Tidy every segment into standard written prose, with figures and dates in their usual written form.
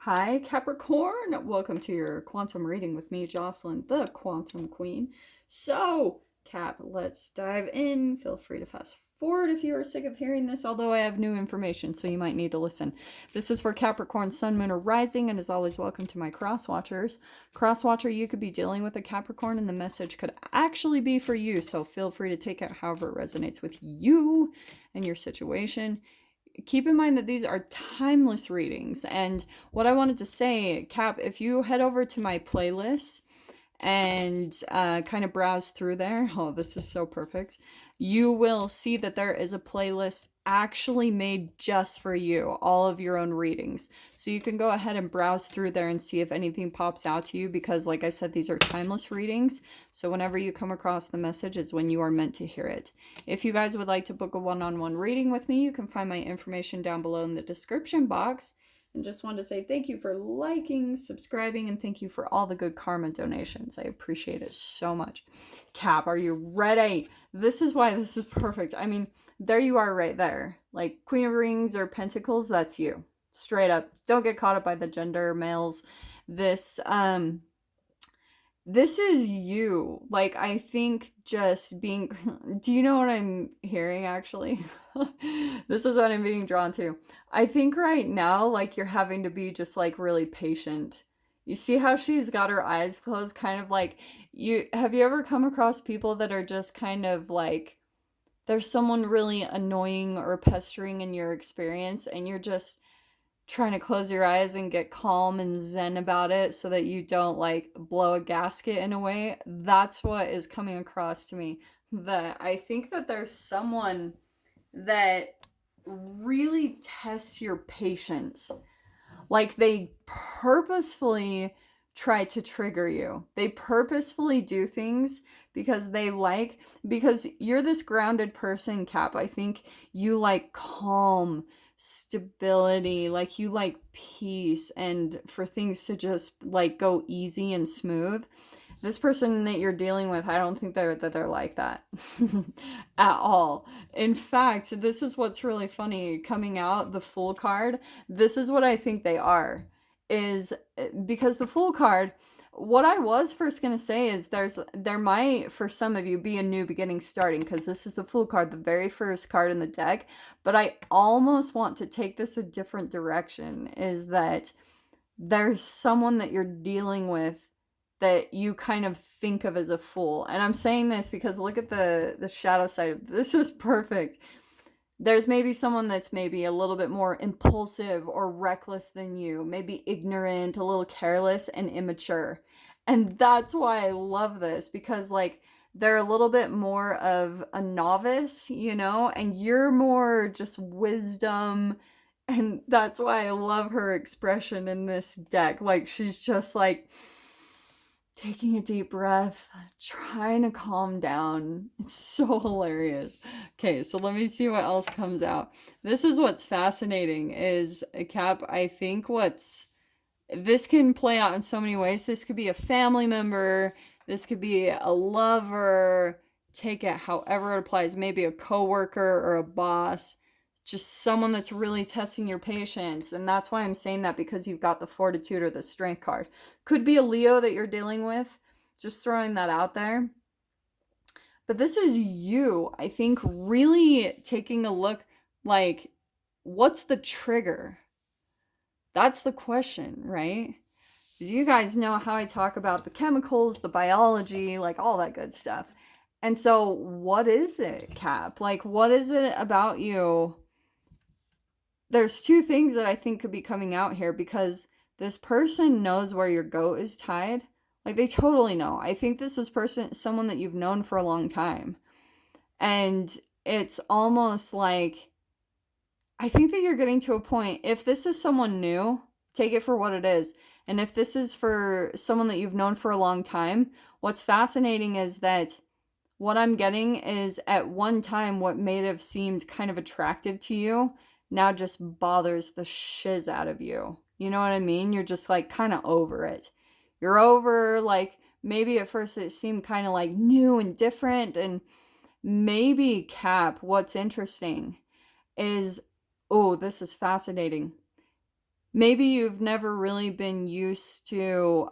Hi, Capricorn. Welcome to your quantum reading with me, Jocelyn, the Quantum Queen. So, Cap, let's dive in. Feel free to fast forward if you are sick of hearing this, although I have new information, so you might need to listen. This is for Capricorn, Sun, Moon, or Rising, and as always, welcome to my cross watchers. Cross watcher, you could be dealing with a Capricorn, and the message could actually be for you, so feel free to take it however it resonates with you and your situation. Keep in mind that these are timeless readings. And what I wanted to say, Cap, if you head over to my playlist and kind of browse through there, oh, this is so perfect, you will see that there is a playlist actually made just for you, all of your own readings. So you can go ahead and browse through there and see if anything pops out to you because, like I said, these are timeless readings. So whenever you come across the message is when you are meant to hear it. If you guys would like to book a one-on-one reading with me, you can find my information down below in the description box. And just wanted to say thank you for liking, subscribing, and thank you for all the good karma donations. I appreciate it so much. Cap, are you ready? This is why this is perfect. I mean, there you are right there. Like Queen of Rings or Pentacles, that's you. Straight up. Don't get caught up by the gender males. This is you. Like, I think just being. Do you know what I'm hearing, actually? This is what I'm being drawn to. I think right now, like, you're having to be just, like, really patient. You see how she's got her eyes closed, kind of like. Have you ever come across people that are just kind of like. There's someone really annoying or pestering in your experience, and you're just trying to close your eyes and get calm and zen about it so that you don't like blow a gasket in a way. That's what is coming across to me. That I think that there's someone that really tests your patience. Like they purposefully try to trigger you. They purposefully do things because you're this grounded person, Cap. I think you like calm, stability, like you like peace and for things to just like go easy and smooth. This person that you're dealing with, I don't think they're like that at all. In fact, this is what's really funny coming out the Fool card. This is what I think they are. Is because the Fool card, what I was first going to say is there might for some of you be a new beginning starting because this is the Fool card, the very first card in the deck, but I almost want to take this a different direction, is that there's someone that you're dealing with that you kind of think of as a fool. And I'm saying this because look at the shadow side. This is perfect. There's maybe someone that's maybe a little bit more impulsive or reckless than you, maybe ignorant, a little careless and immature. And that's why I love this, because like they're a little bit more of a novice, and you're more just wisdom. And that's why I love her expression in this deck. Like she's just like taking a deep breath, trying to calm down. It's so hilarious. Okay, so let me see what else comes out. This is what's fascinating is, Cap, I think this can play out in so many ways. This could be a family member, this could be a lover, take it however it applies, maybe a coworker or a boss, just someone that's really testing your patience. And that's why I'm saying that, because you've got the fortitude or the strength card. Could be a Leo that you're dealing with, just throwing that out there. But this is you, I think, really taking a look, like, what's the trigger? That's the question, right? Because you guys know how I talk about the chemicals, the biology, like all that good stuff. And so what is it, Cap? Like, what is it about you? There's two things that I think could be coming out here, because this person knows where your goat is tied. Like, they totally know. I think this is someone that you've known for a long time. And it's almost like, I think that you're getting to a point, if this is someone new, take it for what it is. And if this is for someone that you've known for a long time, what's fascinating is that what I'm getting is, at one time, what may have seemed kind of attractive to you now just bothers the shiz out of you. You know what I mean? You're just like kind of over it. You're over, like, maybe at first it seemed kind of like new and different. And maybe, Cap, what's interesting is, oh, this is fascinating. maybe you've never really been used to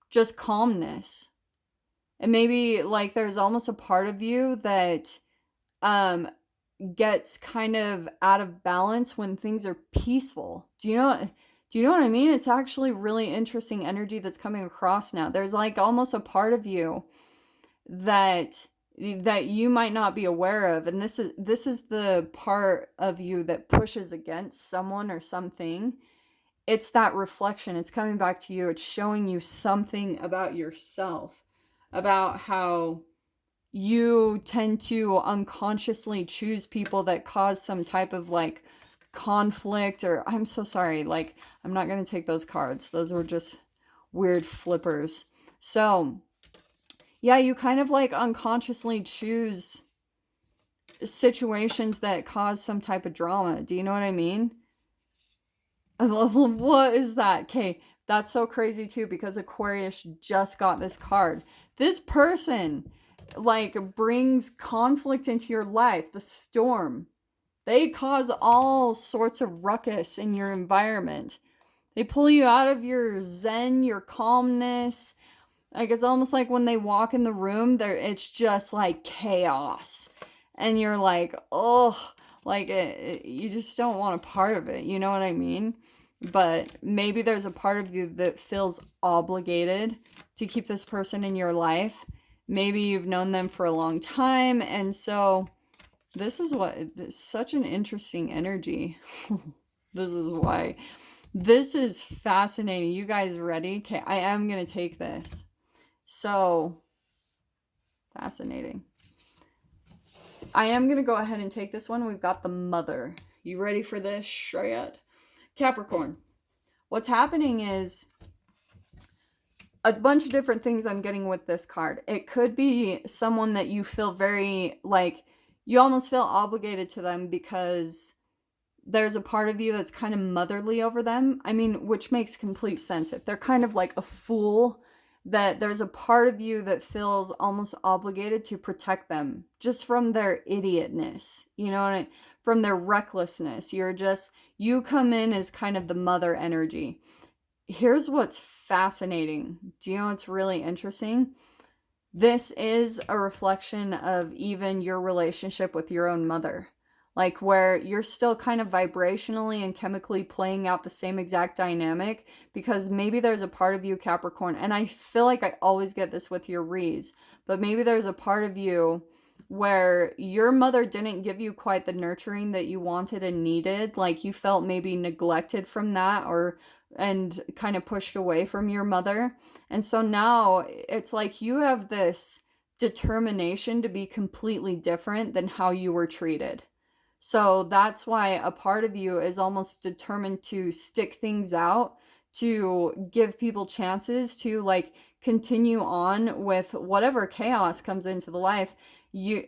just calmness. And maybe like there's almost a part of you that um gets kind of out of balance when things are peaceful. Do you know what I mean? It's actually really interesting energy that's coming across now. There's like almost a part of you that you might not be aware of, and this is the part of you that pushes against someone or something. It's that reflection. It's coming back to you. It's showing you something about yourself, about how you tend to unconsciously choose people that cause some type of like conflict, or I'm so sorry, like I'm not going to take those cards. Those were just weird flippers. So, yeah, you kind of like unconsciously choose situations that cause some type of drama. Do you know what I mean? What is that? Okay, that's so crazy too because Aquarius just got this card. This person like brings conflict into your life, the storm. They cause all sorts of ruckus in your environment. They pull you out of your zen, your calmness. Like it's almost like when they walk in the room, it's just like chaos. And you're like, oh, like you just don't want a part of it. You know what I mean? But maybe there's a part of you that feels obligated to keep this person in your life. Maybe you've known them for a long time, and so this is such an interesting energy. This is why. This is fascinating. You guys ready? Okay, I am going to take this. So, fascinating. I am going to go ahead and take this one. We've got the Mother. You ready for this, Shreyat? Capricorn. What's happening is a bunch of different things I'm getting with this card. It could be someone that you feel very, like, you almost feel obligated to them because there's a part of you that's kind of motherly over them. I mean, which makes complete sense. If they're kind of like a fool, that there's a part of you that feels almost obligated to protect them just from their idiotness, you know, from their recklessness. You come in as kind of the mother energy. Here's what's fascinating. Do you know what's really interesting? This is a reflection of even your relationship with your own mother. Like where you're still kind of vibrationally and chemically playing out the same exact dynamic, because maybe there's a part of you, Capricorn, and I feel like I always get this with your reads, but maybe there's a part of you where your mother didn't give you quite the nurturing that you wanted and needed. Like you felt maybe neglected from that, and kind of pushed away from your mother. And so now it's like you have this determination to be completely different than how you were treated. So that's why a part of you is almost determined to stick things out, to give people chances to like continue on with whatever chaos comes into the life.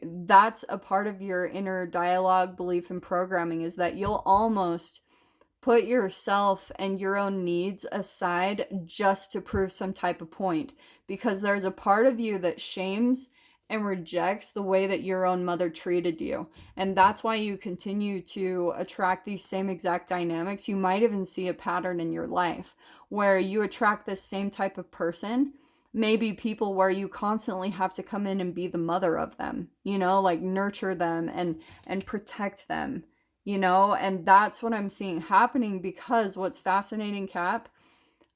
That's a part of your inner dialogue, belief, and programming, is that you'll almost put yourself and your own needs aside just to prove some type of point, because there's a part of you that shames and rejects the way that your own mother treated you. And that's why you continue to attract these same exact dynamics. You might even see a pattern in your life where you attract this same type of person. Maybe people where you constantly have to come in and be the mother of them, you know, like nurture them and protect them, you know. And that's what I'm seeing happening, because what's fascinating, Cap,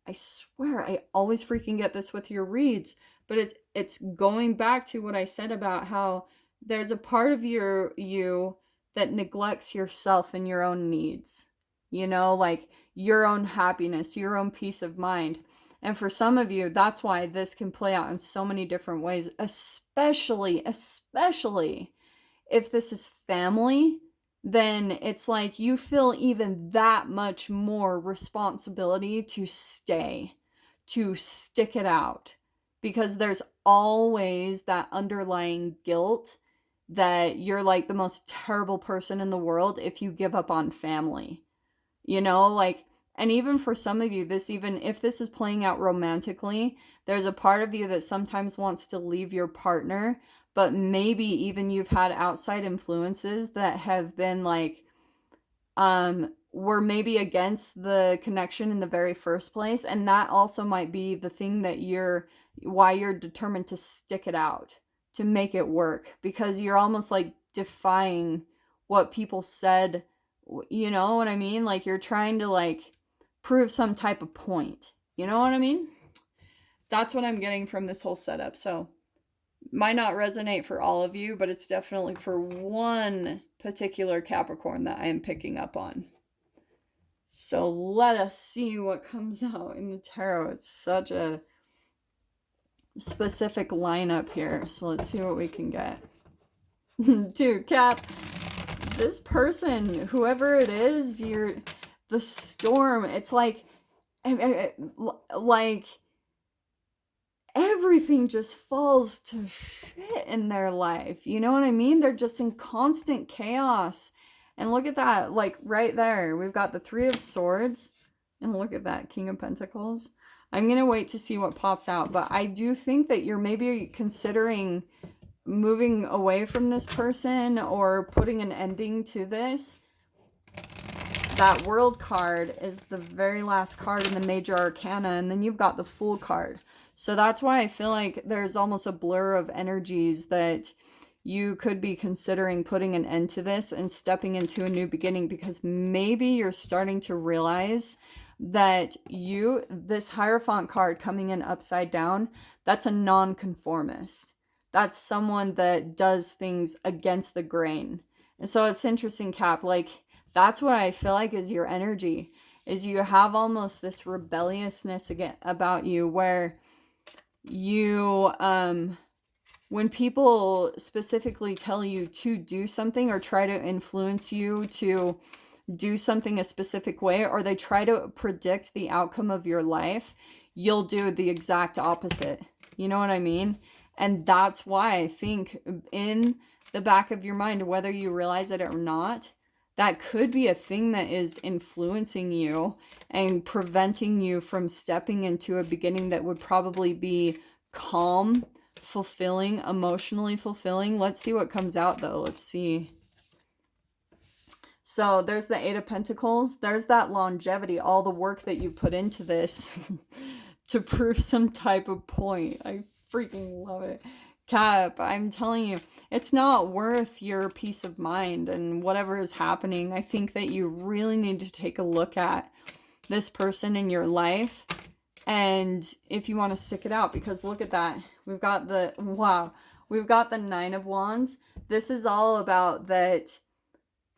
I swear I always freaking get this with your reads, but it's going back to what I said about how there's a part of you that neglects yourself and your own needs, you know, like your own happiness, your own peace of mind. And for some of you, that's why this can play out in so many different ways, especially if this is family. Then it's like you feel even that much more responsibility to stick it out, because there's always that underlying guilt that you're like the most terrible person in the world if you give up on family, you know, like. And even for some of you, even if this is playing out romantically, there's a part of you that sometimes wants to leave your partner, but maybe even you've had outside influences that have been like were maybe against the connection in the very first place, and that also might be the thing that why you're determined to stick it out, to make it work, because you're almost like defying what people said. You know what I mean? Like you're trying to like prove some type of point. You know what I mean? That's what I'm getting from this whole setup. So might not resonate for all of you, but it's definitely for one particular Capricorn that I am picking up on. So let us see what comes out in the tarot. It's such a specific lineup here. So let's see what we can get. Dude, Cap, this person, whoever it is, the storm, it's like everything just falls to shit in their life. You know what I mean? They're just in constant chaos. And look at that, like right there, we've got the Three of Swords. And look at that, King of Pentacles. I'm going to wait to see what pops out. But I do think that you're maybe considering moving away from this person or putting an ending to this. That World card is the very last card in the Major Arcana, and then you've got the Fool card. So that's why I feel like there's almost a blur of energies that you could be considering putting an end to this and stepping into a new beginning, because maybe you're starting to realize that this Hierophant card coming in upside down, that's a non-conformist. That's someone that does things against the grain. And so it's interesting, Cap, like that's what I feel like is your energy, is you have almost this rebelliousness again about you, where you, when people specifically tell you to do something or try to influence you to do something a specific way, or they try to predict the outcome of your life, you'll do the exact opposite. You know what I mean? And that's why I think in the back of your mind, whether you realize it or not, that could be a thing that is influencing you and preventing you from stepping into a beginning that would probably be calm, fulfilling, emotionally fulfilling. Let's see what comes out though. Let's see. So there's the Eight of Pentacles. There's that longevity, all the work that you put into this to prove some type of point. I freaking love it. Cap, I'm telling you, it's not worth your peace of mind and whatever is happening. I think that you really need to take a look at this person in your life, and if you want to stick it out, because look at that. We've got the Nine of Wands. This is all about that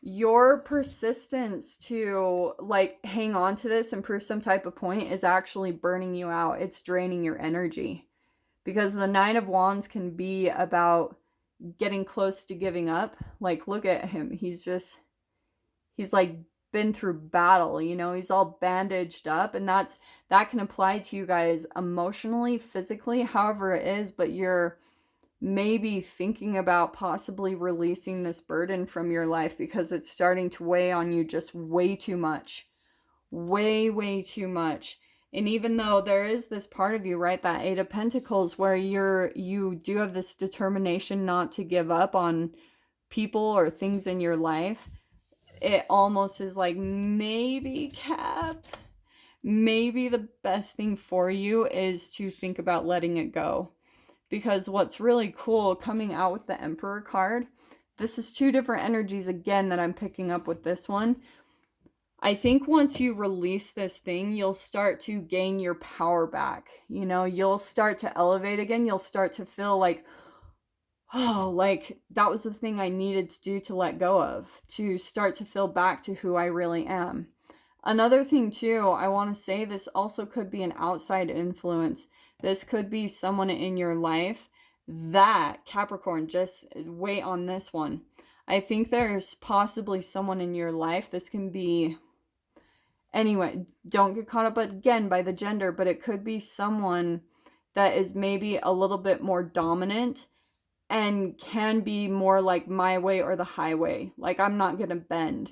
your persistence to like hang on to this and prove some type of point is actually burning you out. It's draining your energy. Because the Nine of Wands can be about getting close to giving up. Like, look at him. He's like been through battle, you know, he's all bandaged up. And that can apply to you guys emotionally, physically, however it is. But you're maybe thinking about possibly releasing this burden from your life because it's starting to weigh on you just way too much. Way too much. And even though there is this part of you, right, that Eight of Pentacles, where you do have this determination not to give up on people or things in your life, it almost is like maybe, Cap, maybe the best thing for you is to think about letting it go. Because what's really cool coming out with the Emperor card, this is two different energies again that I'm picking up with this one. I think once you release this thing, you'll start to gain your power back. You know, you'll start to elevate again. You'll start to feel like, oh, like that was the thing I needed to do to let go of, to start to feel back to who I really am. Another thing too, I want to say this also could be an outside influence. This could be someone in your life that, Capricorn, just wait on this one. I think there's possibly someone in your life. This can be, anyway, don't get caught up again by the gender, but it could be someone that is maybe a little bit more dominant and can be more like my way or the highway. Like, I'm not going to bend.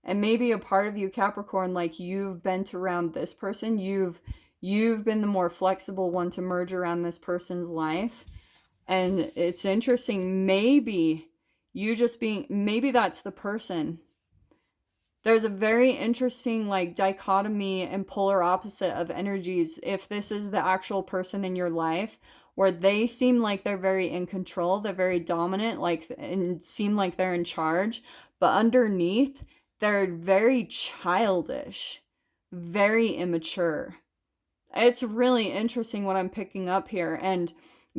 And maybe a part of you, Capricorn, like you've bent around this person. You've been the more flexible one to merge around this person's life. And it's interesting. Maybe that's the person there's a very interesting like dichotomy and polar opposite of energies if this is the actual person in your life, where they seem like they're very in control, they're very dominant, like, and seem like they're in charge, but underneath they're very childish, very immature. It's really interesting what I'm picking up here. And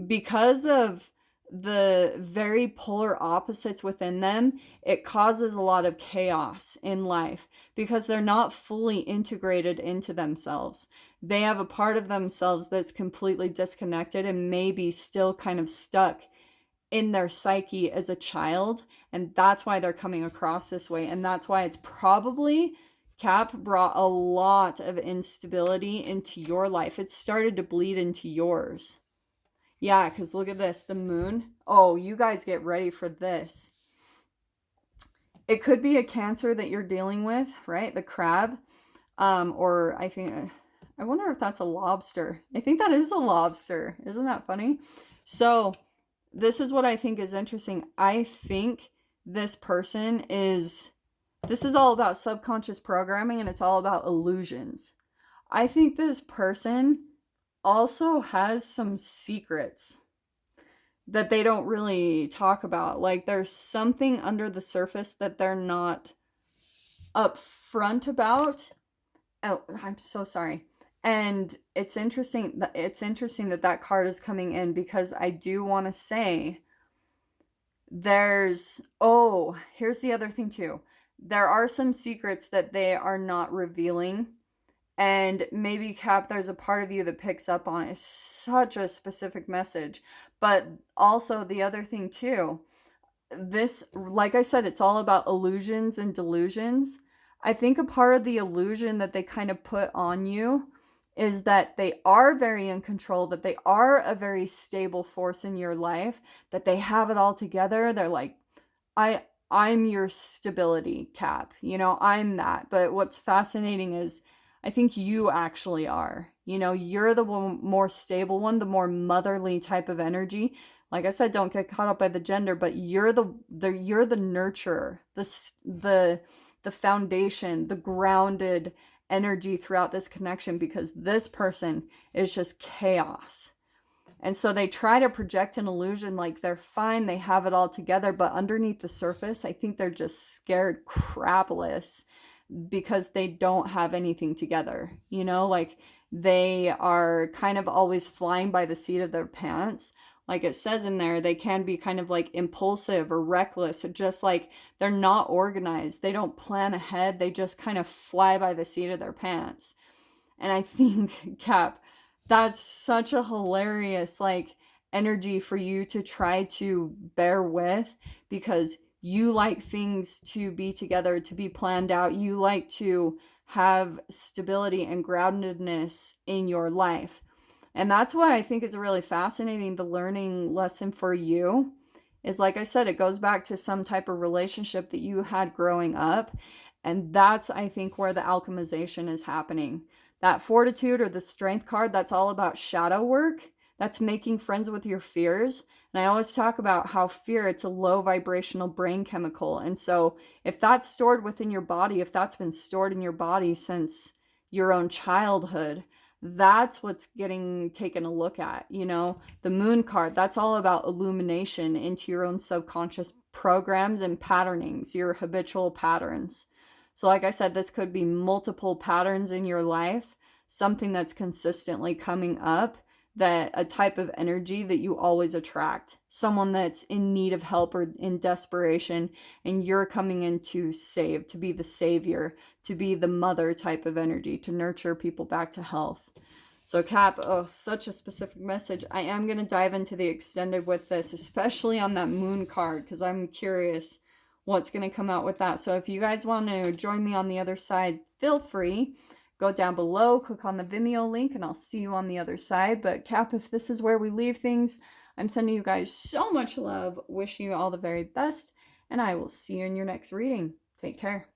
because of the very polar opposites within them, it causes a lot of chaos in life because they're not fully integrated into themselves. They have a part of themselves that's completely disconnected and maybe still kind of stuck in their psyche as a child. And that's why they're coming across this way. And that's why it's probably, Cap, brought a lot of instability into your life. It started to bleed into yours. Yeah, because look at this, the moon. Oh, you guys get ready for this. It could be a Cancer that you're dealing with, right? The crab. Or I think, I wonder if that's a lobster. I think that is a lobster. Isn't that funny? So this is what I think is interesting. I think this person is, this is all about subconscious programming and it's all about illusions. I think this person also has some secrets that they don't really talk about. Like there's something under the surface that they're not upfront about. Oh, I'm so sorry. And it's interesting that that card is coming in because I do want to say there's, oh, here's the other thing too. There are some secrets that they are not revealing. And maybe, Cap, there's a part of you that picks up on it. It's such a specific message. But also the other thing too, this, like I said, it's all about illusions and delusions. I think a part of the illusion that they kind of put on you is that they are very in control, that they are a very stable force in your life, that they have it all together. They're like, I'm your stability, Cap. You know, I'm that. But what's fascinating is I think you actually are. You know, you're the more stable one, the more motherly type of energy. Like I said, don't get caught up by the gender, but you're the nurturer, the foundation, the grounded energy throughout this connection, because this person is just chaos. And so they try to project an illusion like they're fine, they have it all together, but underneath the surface, I think they're just scared crapless because they don't have anything together. You know, like they are kind of always flying by the seat of their pants. Like it says in there, they can be kind of like impulsive or reckless, just like they're not organized. They don't plan ahead. They just kind of fly by the seat of their pants. And I think, Cap, that's such a hilarious like energy for you to try to bear with, because you like things to be together, to be planned out. You like to have stability and groundedness in your life. And that's why I think it's really fascinating. The learning lesson for you is, like I said, it goes back to some type of relationship that you had growing up. And that's, I think, where the alchemization is happening. That fortitude or the strength card, that's all about shadow work. That's making friends with your fears. And I always talk about how fear, it's a low vibrational brain chemical. And so if that's stored within your body, if that's been stored in your body since your own childhood, that's what's getting taken a look at. You know, the moon card, that's all about illumination into your own subconscious programs and patternings, your habitual patterns. So like I said, this could be multiple patterns in your life, something that's consistently coming up, that a type of energy that you always attract, someone that's in need of help or in desperation, and you're coming in to save, to be the savior, to be the mother type of energy, to nurture people back to health. So Cap, oh, such a specific message. I am going to dive into the extended with this, especially on that moon card, because I'm curious what's going to come out with that. So if you guys want to join me on the other side, feel free. Go down below, click on the Vimeo link, and I'll see you on the other side. But Cap, if this is where we leave things, I'm sending you guys so much love, wishing you all the very best, and I will see you in your next reading. Take care.